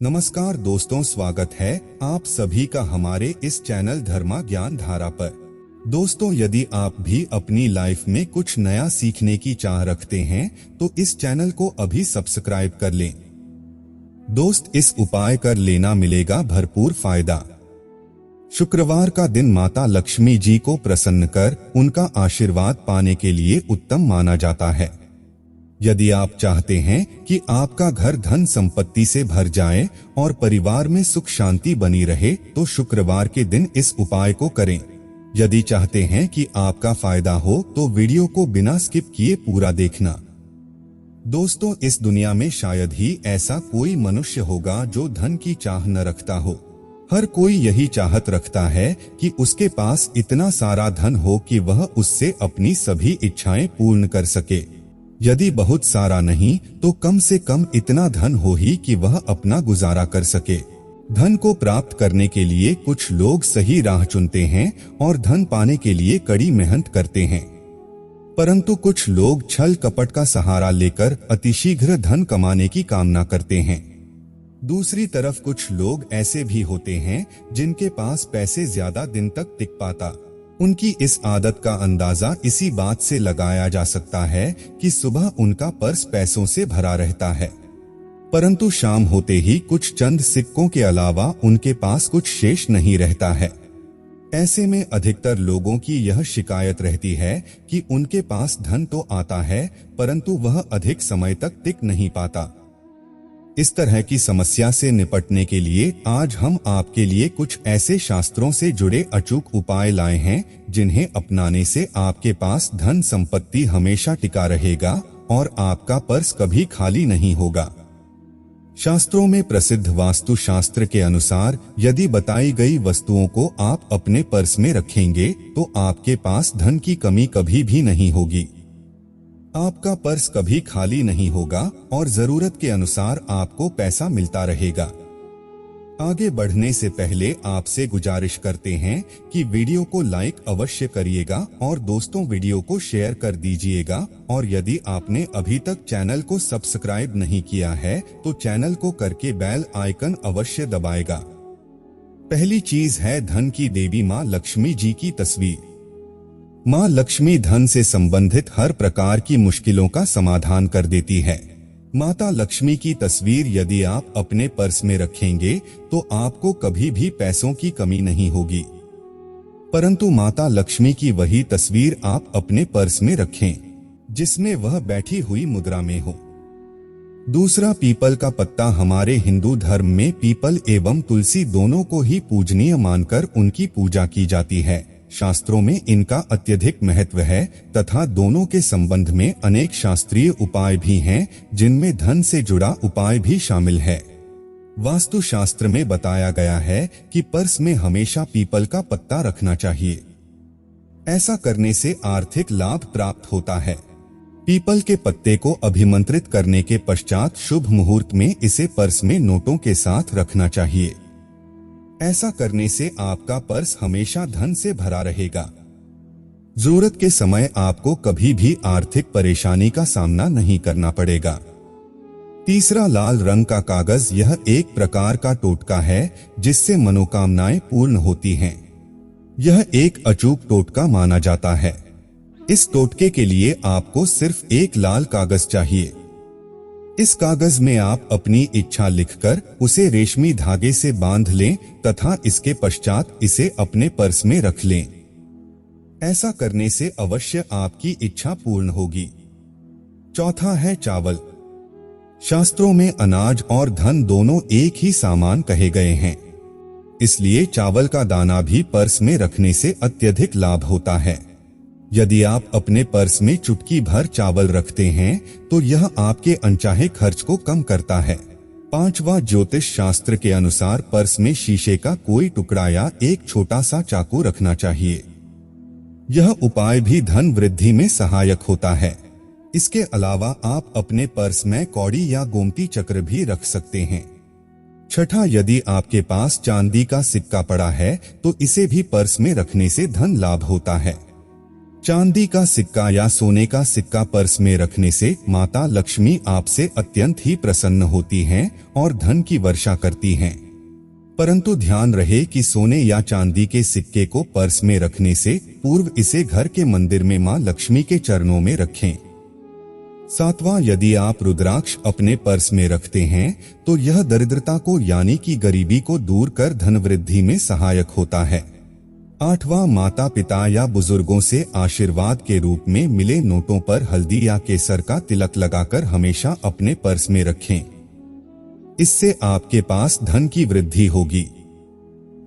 नमस्कार दोस्तों, स्वागत है आप सभी का हमारे इस चैनल धर्मा ज्ञान धारा पर। दोस्तों, यदि आप भी अपनी लाइफ में कुछ नया सीखने की चाह रखते हैं तो इस चैनल को अभी सब्सक्राइब कर लें। दोस्त, इस उपाय कर लेना मिलेगा भरपूर फायदा। शुक्रवार का दिन माता लक्ष्मी जी को प्रसन्न कर उनका आशीर्वाद पाने के लिए उत्तम माना जाता है। यदि आप चाहते हैं कि आपका घर धन संपत्ति से भर जाए और परिवार में सुख शांति बनी रहे तो शुक्रवार के दिन इस उपाय को करें। यदि चाहते हैं कि आपका फायदा हो तो वीडियो को बिना स्किप किए पूरा देखना। दोस्तों, इस दुनिया में शायद ही ऐसा कोई मनुष्य होगा जो धन की चाह न रखता हो। हर कोई यही चाहत रखता है कि उसके पास इतना सारा धन हो कि वह उससे अपनी सभी इच्छाएं पूर्ण कर सके। यदि बहुत सारा नहीं तो कम से कम इतना धन हो ही कि वह अपना गुजारा कर सके। धन को प्राप्त करने के लिए कुछ लोग सही राह चुनते हैं और धन पाने के लिए कड़ी मेहनत करते हैं, परंतु कुछ लोग छल कपट का सहारा लेकर अतिशीघ्र धन कमाने की कामना करते हैं। दूसरी तरफ कुछ लोग ऐसे भी होते हैं जिनके पास पैसे ज्यादा दिन तक टिक पाता। उनकी इस आदत का अंदाजा इसी बात से लगाया जा सकता है कि सुबह उनका पर्स पैसों से भरा रहता है, परंतु शाम होते ही कुछ चंद सिक्कों के अलावा उनके पास कुछ शेष नहीं रहता है। ऐसे में अधिकतर लोगों की यह शिकायत रहती है कि उनके पास धन तो आता है परंतु वह अधिक समय तक टिक नहीं पाता। इस तरह की समस्या से निपटने के लिए आज हम आपके लिए कुछ ऐसे शास्त्रों से जुड़े अचूक उपाय लाए हैं जिन्हें अपनाने से आपके पास धन संपत्ति हमेशा टिका रहेगा और आपका पर्स कभी खाली नहीं होगा। शास्त्रों में प्रसिद्ध वास्तु शास्त्र के अनुसार यदि बताई गई वस्तुओं को आप अपने पर्स में रखेंगे तो आपके पास धन की कमी कभी भी नहीं होगी। आपका पर्स कभी खाली नहीं होगा और जरूरत के अनुसार आपको पैसा मिलता रहेगा। आगे बढ़ने से पहले आपसे गुजारिश करते हैं कि वीडियो को लाइक अवश्य करिएगा और दोस्तों वीडियो को शेयर कर दीजिएगा, और यदि आपने अभी तक चैनल को सब्सक्राइब नहीं किया है तो चैनल को करके बेल आइकन अवश्य दबाएगा। पहली चीज है धन की देवी माँ लक्ष्मी जी की तस्वीर। माँ लक्ष्मी धन से संबंधित हर प्रकार की मुश्किलों का समाधान कर देती है। माता लक्ष्मी की तस्वीर यदि आप अपने पर्स में रखेंगे तो आपको कभी भी पैसों की कमी नहीं होगी, परंतु माता लक्ष्मी की वही तस्वीर आप अपने पर्स में रखें जिसमें वह बैठी हुई मुद्रा में हो। दूसरा, पीपल का पत्ता। हमारे हिंदू धर्म में पीपल एवं तुलसी दोनों को ही पूजनीय मानकर उनकी पूजा की जाती है। शास्त्रों में इनका अत्यधिक महत्व है तथा दोनों के संबंध में अनेक शास्त्रीय उपाय भी हैं जिनमें धन से जुड़ा उपाय भी शामिल है। वास्तु शास्त्र में बताया गया है कि पर्स में हमेशा पीपल का पत्ता रखना चाहिए। ऐसा करने से आर्थिक लाभ प्राप्त होता है। पीपल के पत्ते को अभिमंत्रित करने के पश्चात शुभ मुहूर्त में इसे पर्स में नोटों के साथ रखना चाहिए। ऐसा करने से आपका पर्स हमेशा धन से भरा रहेगा। जरूरत के समय आपको कभी भी आर्थिक परेशानी का सामना नहीं करना पड़ेगा। तीसरा, लाल रंग का कागज। यह एक प्रकार का टोटका है जिससे मनोकामनाएं पूर्ण होती हैं। यह एक अचूक टोटका माना जाता है। इस टोटके के लिए आपको सिर्फ एक लाल कागज चाहिए। इस कागज में आप अपनी इच्छा लिखकर उसे रेशमी धागे से बांध लें तथा इसके पश्चात इसे अपने पर्स में रख लें। ऐसा करने से अवश्य आपकी इच्छा पूर्ण होगी। चौथा है चावल। शास्त्रों में अनाज और धन दोनों एक ही सामान कहे गए हैं, इसलिए चावल का दाना भी पर्स में रखने से अत्यधिक लाभ होता है। यदि आप अपने पर्स में चुटकी भर चावल रखते हैं तो यह आपके अनचाहे खर्च को कम करता है। पांचवा, ज्योतिष शास्त्र के अनुसार पर्स में शीशे का कोई टुकड़ा या एक छोटा सा चाकू रखना चाहिए। यह उपाय भी धन वृद्धि में सहायक होता है। इसके अलावा आप अपने पर्स में कौड़ी या गोमती चक्र भी रख सकते हैं। छठा, यदि आपके पास चांदी का सिक्का पड़ा है तो इसे भी पर्स में रखने से धन लाभ होता है। चांदी का सिक्का या सोने का सिक्का पर्स में रखने से माता लक्ष्मी आपसे अत्यंत ही प्रसन्न होती हैं और धन की वर्षा करती हैं। परंतु ध्यान रहे कि सोने या चांदी के सिक्के को पर्स में रखने से पूर्व इसे घर के मंदिर में मां लक्ष्मी के चरणों में रखें। 7वां, यदि आप रुद्राक्ष अपने पर्स में रखते हैं तो यह दरिद्रता को यानी कि गरीबी को दूर कर धन वृद्धि में सहायक होता है। 8वां, माता पिता या बुजुर्गों से आशीर्वाद के रूप में मिले नोटों पर हल्दी या केसर का तिलक लगाकर हमेशा अपने पर्स में रखें। इससे आपके पास धन की वृद्धि होगी।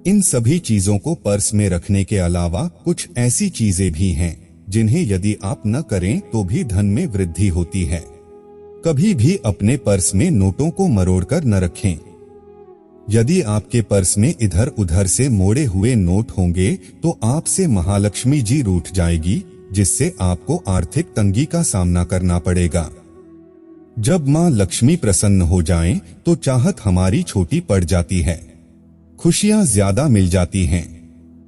इन सभी चीजों को पर्स में रखने के अलावा कुछ ऐसी चीजें भी हैं जिन्हें यदि आप न करें तो भी धन में वृद्धि होती है। कभी भी अपने पर्स में नोटों को मरोड़कर न रखें। यदि आपके पर्स में इधर उधर से मोड़े हुए नोट होंगे तो आपसे महालक्ष्मी जी रूठ जाएगी, जिससे आपको आर्थिक तंगी का सामना करना पड़ेगा। जब मां लक्ष्मी प्रसन्न हो जाएं, तो चाहत हमारी छोटी पड़ जाती है, खुशियां ज्यादा मिल जाती हैं।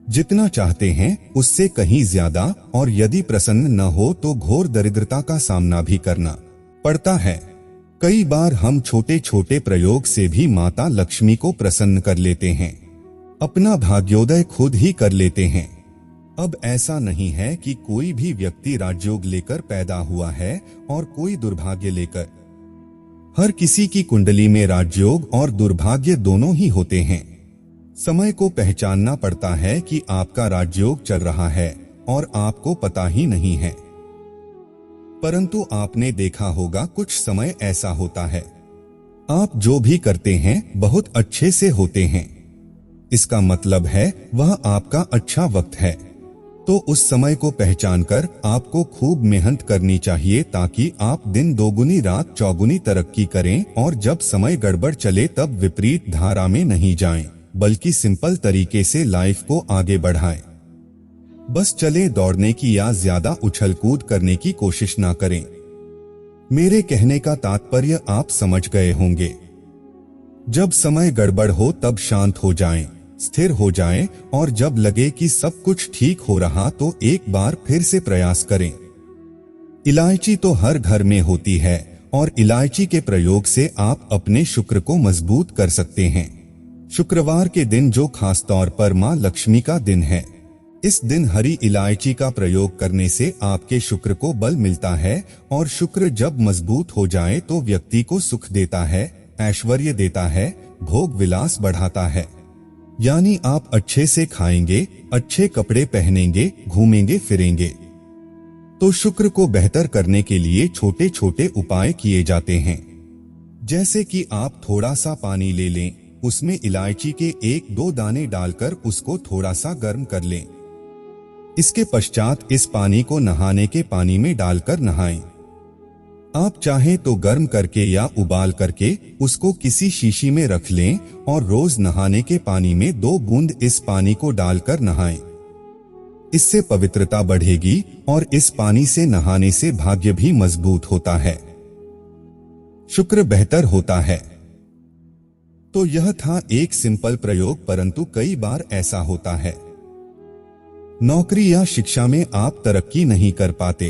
जितना चाहते हैं उससे कहीं ज्यादा, और यदि प्रसन्न न हो तो घोर दरिद्रता का सामना भी करना पड़ता है। कई बार हम छोटे छोटे प्रयोग से भी माता लक्ष्मी को प्रसन्न कर लेते हैं, अपना भाग्योदय खुद ही कर लेते हैं। अब ऐसा नहीं है कि कोई भी व्यक्ति राजयोग लेकर पैदा हुआ है और कोई दुर्भाग्य लेकर। हर किसी की कुंडली में राजयोग और दुर्भाग्य दोनों ही होते हैं। समय को पहचानना पड़ता है कि आपका राजयोग चल रहा है और आपको पता ही नहीं है। परंतु आपने देखा होगा कुछ समय ऐसा होता है, आप जो भी करते हैं बहुत अच्छे से होते हैं। इसका मतलब है वह आपका अच्छा वक्त है। तो उस समय को पहचानकर आपको खूब मेहनत करनी चाहिए ताकि आप दिन दोगुनी रात चौगुनी तरक्की करें, और जब समय गड़बड़ चले तब विपरीत धारा में नहीं जाएं, बल्कि सिंपल तरीके से लाइफ को आगे बढ़ाएं। बस चले दौड़ने की या ज्यादा उछल कूद करने की कोशिश ना करें। मेरे कहने का तात्पर्य आप समझ गए होंगे। जब समय गड़बड़ हो तब शांत हो जाएं, स्थिर हो जाएं, और जब लगे कि सब कुछ ठीक हो रहा तो एक बार फिर से प्रयास करें। इलायची तो हर घर में होती है और इलायची के प्रयोग से आप अपने शुक्र को मजबूत कर सकते हैं। शुक्रवार के दिन जो खास तौर पर मां लक्ष्मी का दिन है, इस दिन हरी इलायची का प्रयोग करने से आपके शुक्र को बल मिलता है, और शुक्र जब मजबूत हो जाए तो व्यक्ति को सुख देता है, ऐश्वर्य देता है, भोग विलास बढ़ाता है। यानी आप अच्छे से खाएंगे, अच्छे कपड़े पहनेंगे, घूमेंगे फिरेंगे। तो शुक्र को बेहतर करने के लिए छोटे छोटे उपाय किए जाते हैं। जैसे कि आप थोड़ा सा पानी ले लें, उसमें इलायची के 1-2 दाने डालकर उसको थोड़ा सा गर्म कर लें। इसके पश्चात इस पानी को नहाने के पानी में डालकर नहाएं। आप चाहें तो गर्म करके या उबाल करके उसको किसी शीशी में रख लें और रोज नहाने के पानी में 2 बूंद इस पानी को डालकर नहाएं। इससे पवित्रता बढ़ेगी और इस पानी से नहाने से भाग्य भी मजबूत होता है, शुक्र बेहतर होता है। तो यह था एक सिंपल प्रयोग, परंतु कई बार ऐसा होता है नौकरी या शिक्षा में आप तरक्की नहीं कर पाते,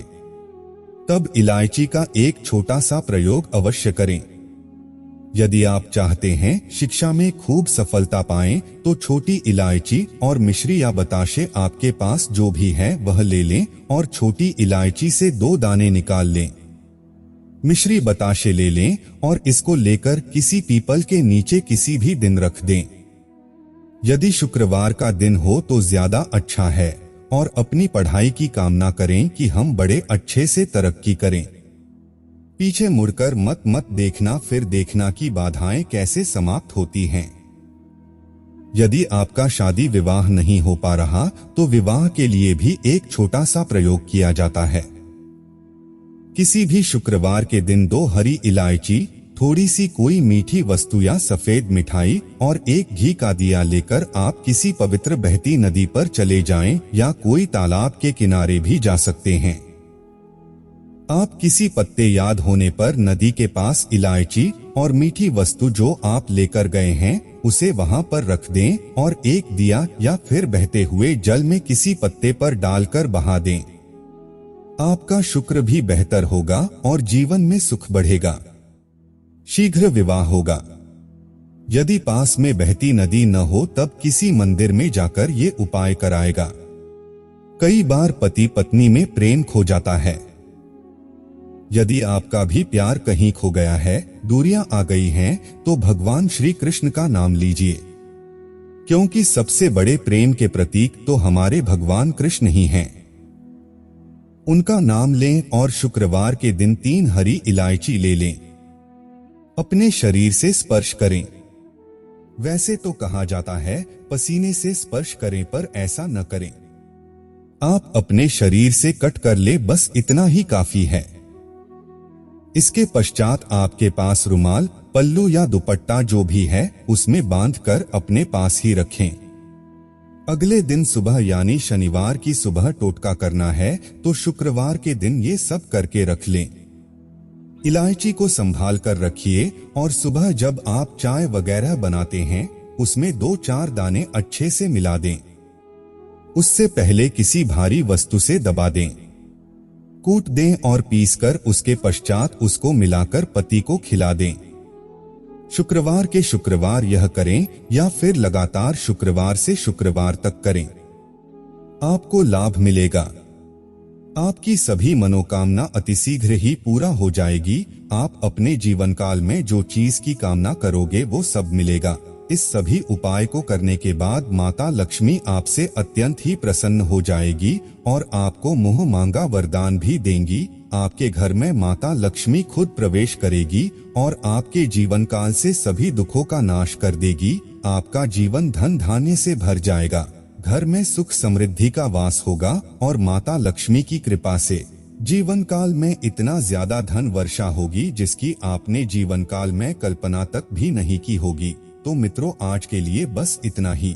तब इलायची का एक छोटा सा प्रयोग अवश्य करें। यदि आप चाहते हैं शिक्षा में खूब सफलता पाएं, तो छोटी इलायची और मिश्री या बताशे आपके पास जो भी है वह ले लें और छोटी इलायची से 2 दाने निकाल लें। मिश्री बताशे ले लें और इसको लेकर किसी पीपल के नीचे किसी भी दिन रख दें। यदि शुक्रवार का दिन हो तो ज्यादा अच्छा है, और अपनी पढ़ाई की कामना करें कि हम बड़े अच्छे से तरक्की करें। पीछे मुड़कर मत देखना, फिर देखना कि बाधाएं कैसे समाप्त होती हैं। यदि आपका शादी विवाह नहीं हो पा रहा तो विवाह के लिए भी एक छोटा सा प्रयोग किया जाता है। किसी भी शुक्रवार के दिन 2 हरी इलायची, थोड़ी सी कोई मीठी वस्तु या सफेद मिठाई और 1 घी का दिया लेकर आप किसी पवित्र बहती नदी पर चले जाएं या कोई तालाब के किनारे भी जा सकते हैं। आप किसी पत्ते याद होने पर नदी के पास इलायची और मीठी वस्तु जो आप लेकर गए हैं उसे वहां पर रख दें और एक दिया या फिर बहते हुए जल में किसी पत्ते पर डालकर बहा दें। आपका शुक्र भी बेहतर होगा और जीवन में सुख बढ़ेगा। शीघ्र विवाह होगा। यदि पास में बहती नदी न हो तब किसी मंदिर में जाकर ये उपाय कराएगा। कई बार पति पत्नी में प्रेम खो जाता है। यदि आपका भी प्यार कहीं खो गया है, दूरियां आ गई हैं, तो भगवान श्री कृष्ण का नाम लीजिए, क्योंकि सबसे बड़े प्रेम के प्रतीक तो हमारे भगवान कृष्ण ही हैं। उनका नाम लें और शुक्रवार के दिन 3 हरी इलायची ले लें। अपने शरीर से स्पर्श करें। वैसे तो कहा जाता है पसीने से स्पर्श करें, पर ऐसा न करें। आप अपने शरीर से कट कर ले, बस इतना ही काफी है। इसके पश्चात आपके पास रुमाल, पल्लू या दुपट्टा जो भी है उसमें बांधकर अपने पास ही रखें। अगले दिन सुबह यानी शनिवार की सुबह टोटका करना है, तो शुक्रवार के दिन ये सब करके रख लें। इलायची को संभाल कर रखिए और सुबह जब आप चाय वगैरह बनाते हैं उसमें 2-4 दाने अच्छे से मिला दें। उससे पहले किसी भारी वस्तु से दबा दें, कूट दें और पीसकर उसके पश्चात उसको मिलाकर पति को खिला दें। शुक्रवार के शुक्रवार यह करें या फिर लगातार शुक्रवार से शुक्रवार तक करें। आपको लाभ मिलेगा। आपकी सभी मनोकामना अतिशीघ्र ही पूरा हो जाएगी। आप अपने जीवन काल में जो चीज की कामना करोगे वो सब मिलेगा। इस सभी उपाय को करने के बाद माता लक्ष्मी आपसे अत्यंत ही प्रसन्न हो जाएगी और आपको मुंह मांगा वरदान भी देंगी। आपके घर में माता लक्ष्मी खुद प्रवेश करेगी और आपके जीवन काल से सभी दुखों का नाश कर देगी। आपका जीवन धन धान्य से भर जाएगा। घर में सुख समृद्धि का वास होगा और माता लक्ष्मी की कृपा से जीवन काल में इतना ज्यादा धन वर्षा होगी जिसकी आपने जीवन काल में कल्पना तक भी नहीं की होगी। तो मित्रों, आज के लिए बस इतना ही।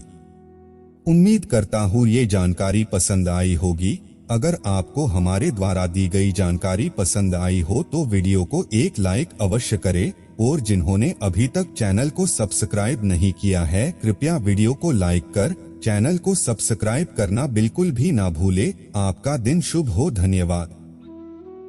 उम्मीद करता हूँ ये जानकारी पसंद आई होगी। अगर आपको हमारे द्वारा दी गई जानकारी पसंद आई हो तो वीडियो को एक लाइक अवश्य करें और जिन्होंने अभी तक चैनल को सब्सक्राइब नहीं किया है, कृपया वीडियो को लाइक कर चैनल को सब्सक्राइब करना बिल्कुल भी ना भूले। आपका दिन शुभ हो। धन्यवाद।